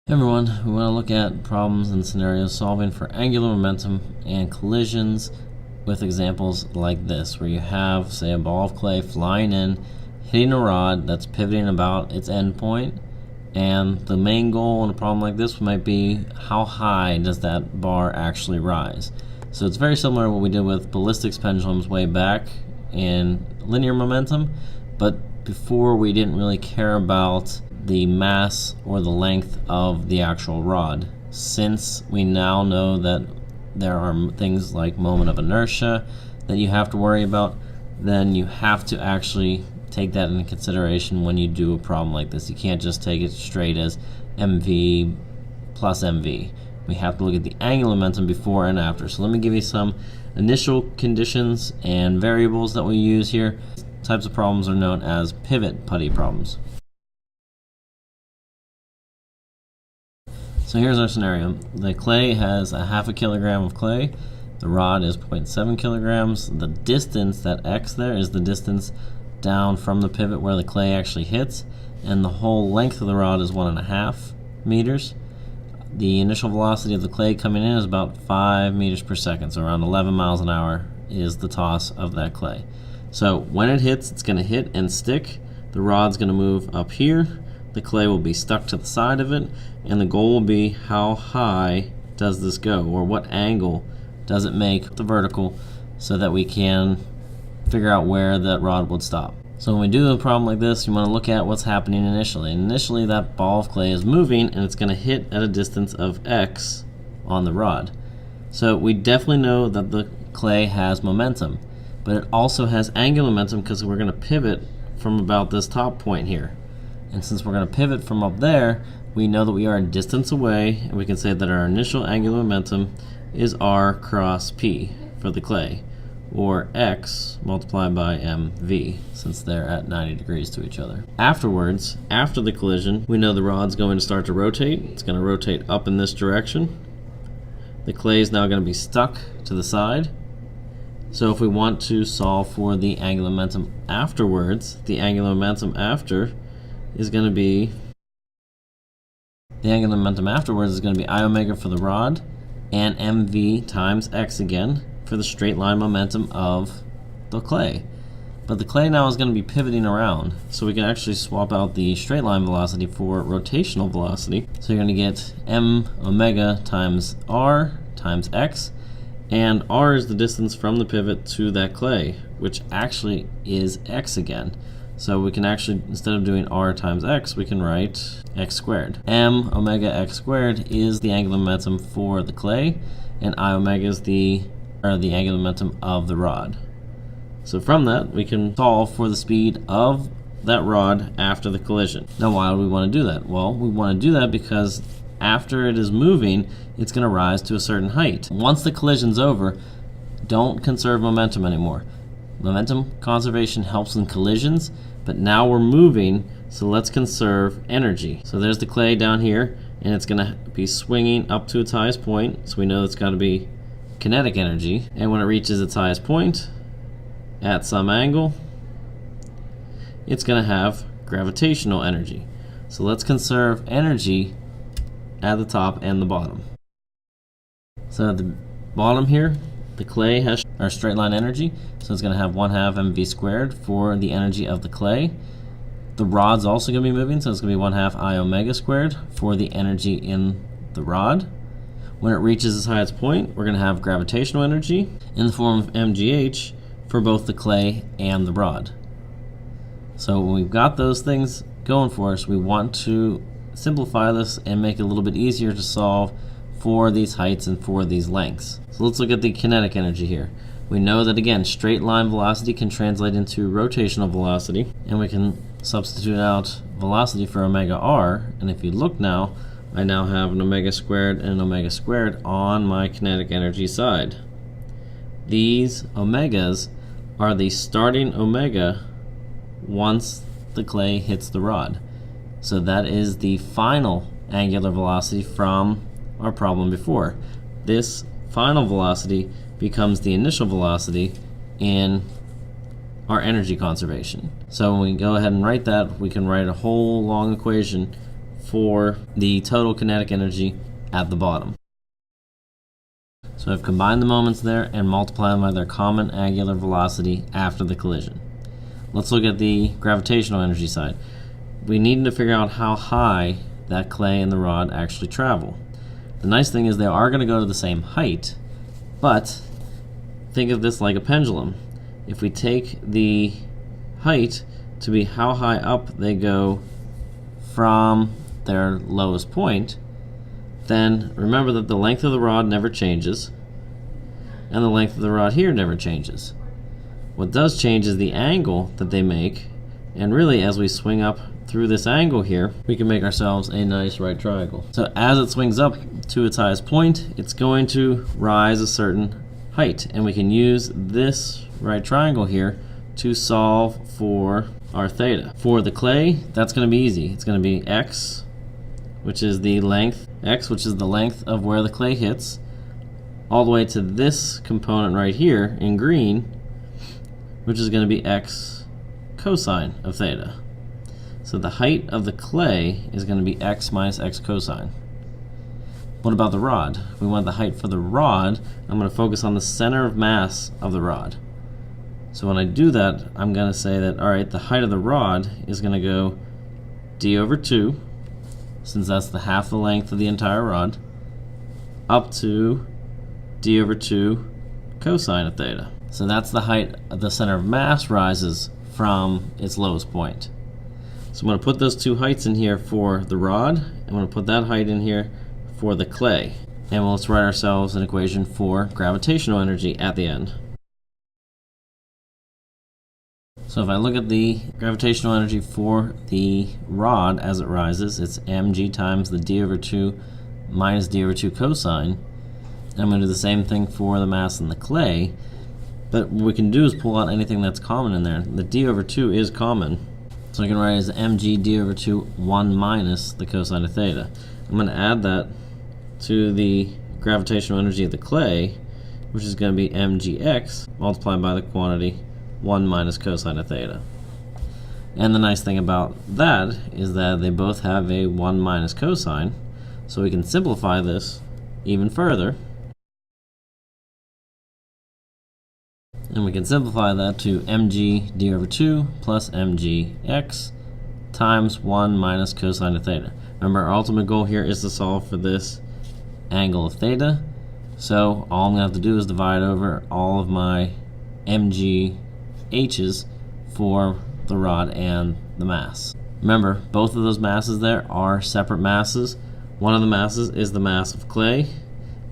Hey everyone, we want to look at problems and scenarios solving for angular momentum and collisions with examples like this, where you have, say, a ball of clay flying in, hitting a rod that's pivoting about its end point, and the main goal in a problem like this might be how high does that bar actually rise. So it's very similar to what we did with ballistics pendulums way back in linear momentum, but before we didn't really care about the mass or the length of the actual rod. Since we now know that there are things like moment of inertia that you have to worry about, then you have to actually take that into consideration when you do a problem like this. You can't just take it straight as mv plus mv. We have to look at the angular momentum before and after. So let me give you some initial conditions and variables that we use here. Types of problems are known as pivot putty problems. So here's our scenario. The clay has a half a kilogram of clay. The rod is 0.7 kilograms. The distance, that x there, is the distance down from the pivot where the clay actually hits. And the whole length of the rod is 1.5 meters. The initial velocity of the clay coming in is about 5 meters per second. So around 11 miles an hour is the toss of that clay. So when it hits, it's going to hit and stick. The rod's going to move up here. The clay will be stuck to the side of it, and the goal will be how high does this go, or what angle does it make the vertical, so that we can figure out where that rod would stop. So when we do a problem like this, you want to look at what's happening initially. Initially, that ball of clay is moving, and it's going to hit at a distance of x on the rod. So we definitely know that the clay has momentum, but it also has angular momentum because we're going to pivot from about this top point here. And since we're going to pivot from up there, we know that we are a distance away, and we can say that our initial angular momentum is r cross p for the clay, or x multiplied by mv, since they're at 90 degrees to each other. Afterwards, after the collision, we know the rod's going to start to rotate. It's going to rotate up in this direction. The clay is now going to be stuck to the side. So if we want to solve for the angular momentum afterwards, the angular momentum after is going to be, the angular momentum afterwards is going to be I omega for the rod and mv times x again for the straight line momentum of the clay. But the clay now is going to be pivoting around, so we can actually swap out the straight line velocity for rotational velocity. So you're going to get m omega times r times x, and r is the distance from the pivot to that clay, which actually is x again. So we can actually, instead of doing r times x, we can write x squared. M omega x squared is the angular momentum for the clay, and I omega is the angular momentum of the rod. So from that, we can solve for the speed of that rod after the collision. Now, why do we want to do that? Well, we want to do that because after it is moving, it's going to rise to a certain height. Once the collision's over, don't conserve momentum anymore. Momentum conservation helps in collisions, but now we're moving, so let's conserve energy. So there's the clay down here, and it's going to be swinging up to its highest point, so we know it's got to be kinetic energy. And when it reaches its highest point, at some angle, it's going to have gravitational energy. So let's conserve energy at the top and the bottom. So at the bottom here, the clay has our straight line energy, so it's going to have 1/2 mv squared for the energy of the clay. The rod's also going to be moving, so it's going to be 1/2 I omega squared for the energy in the rod. When it reaches its highest point, we're going to have gravitational energy in the form of mgh for both the clay and the rod. So when we've got those things going for us, we want to simplify this and make it a little bit easier to solve for these heights and for these lengths. So let's look at the kinetic energy here. We know that, again, straight line velocity can translate into rotational velocity, and we can substitute out velocity for omega r, and if you look now, I now have an omega squared and an omega squared on my kinetic energy side. These omegas are the starting omega once the clay hits the rod. So that is the final angular velocity from our problem before. This final velocity becomes the initial velocity in our energy conservation. So when we go ahead and write that, we can write a whole long equation for the total kinetic energy at the bottom. So I've combined the moments there and multiplied them by their common angular velocity after the collision. Let's look at the gravitational energy side. We need to figure out how high that clay and the rod actually travel. The nice thing is they are going to go to the same height, but think of this like a pendulum. If we take the height to be how high up they go from their lowest point, then remember that the length of the rod never changes, and the length of the rod here never changes. What does change is the angle that they make, and really as we swing up through this angle here, we can make ourselves a nice right triangle. So as it swings up to its highest point, it's going to rise a certain height, and we can use this right triangle here to solve for our theta. For the clay, that's going to be easy. It's going to be x, which is the length, which is the length of where the clay hits, all the way to this component right here in green, which is going to be x cosine of theta. So the height of the clay is going to be x minus x cosine. What about the rod? We want the height for the rod. I'm going to focus on the center of mass of the rod. So when I do that, I'm going to say that, all right, the height of the rod is going to go d over 2, since that's the half the length of the entire rod, up to d over 2 cosine of theta. So that's the height of the center of mass rises from its lowest point. So I'm going to put those two heights in here for the rod. I'm going to put that height in here for the clay. And let's write ourselves an equation for gravitational energy at the end. So if I look at the gravitational energy for the rod as it rises, it's mg times the d over 2 minus d over 2 cosine. And I'm going to do the same thing for the mass in the clay. But what we can do is pull out anything that's common in there. The d over 2 is common. So I can write it as mg d over 2 1 minus the cosine of theta. I'm going to add that to the gravitational energy of the clay, which is going to be mgx multiplied by the quantity 1 minus cosine of theta. And the nice thing about that is that they both have a 1 minus cosine, so we can simplify this even further. And we can simplify that to mg d over 2 plus mgx times 1 minus cosine of theta. Remember, our ultimate goal here is to solve for this angle of theta. So all I'm going to have to do is divide over all of my mgh's for the rod and the mass. Remember, both of those masses there are separate masses. One of the masses is the mass of clay,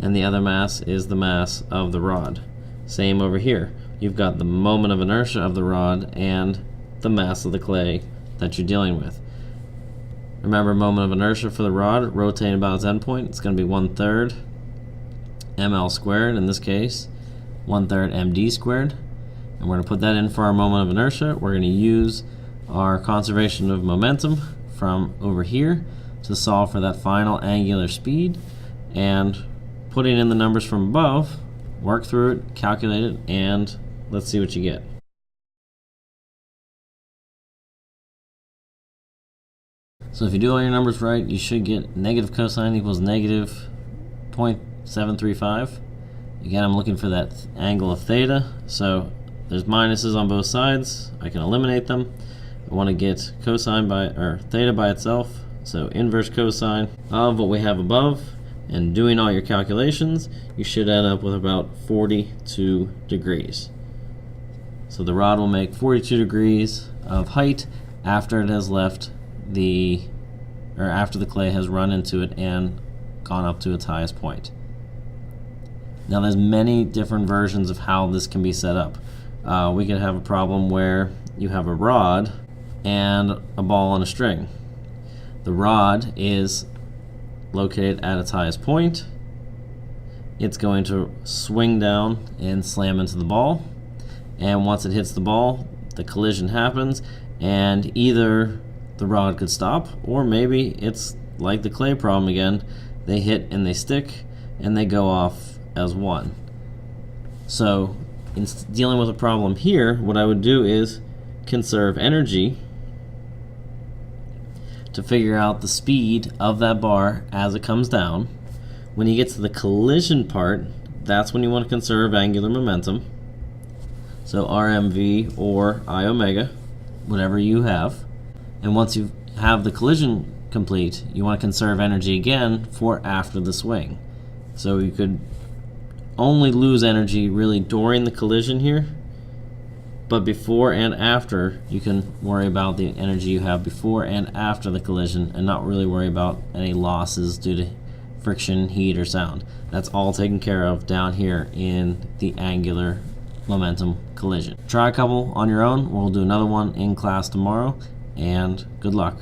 and the other mass is the mass of the rod. Same over here. You've got the moment of inertia of the rod and the mass of the clay that you're dealing with. Remember, moment of inertia for the rod rotating about its endpoint, it's going to be 1/3 ml squared in this case, 1/3 md squared. And we're going to put that in for our moment of inertia. We're going to use our conservation of momentum from over here to solve for that final angular speed, and putting in the numbers from above, work through it, calculate it, and let's see what you get. So if you do all your numbers right, you should get negative cosine equals negative 0.735. Again, I'm looking for that angle of theta, so there's minuses on both sides. I can eliminate them. I want to get cosine by, or theta by itself, so inverse cosine of what we have above, and doing all your calculations, you should end up with about 42 degrees. So the rod will make 42 degrees of height after it has left after the clay has run into it and gone up to its highest point. Now there's many different versions of how this can be set up. We could have a problem where you have a rod and a ball on a string. The rod is located at its highest point. It's going to swing down and slam into the ball, and once it hits the ball, the collision happens, and either the rod could stop, or maybe it's like the clay problem again. They hit and they stick and they go off as one. So in dealing with a problem here, what I would do is conserve energy to figure out the speed of that bar as it comes down. When you get to the collision part, that's when you want to conserve angular momentum. So RMV or I omega, whatever you have. And once you have the collision complete, you want to conserve energy again for after the swing. So you could only lose energy really during the collision here, but before and after you can worry about the energy you have before and after the collision and not really worry about any losses due to friction, heat, or sound. That's all taken care of down here in the angular momentum collision. Try a couple on your own. We'll do another one in class tomorrow, and good luck.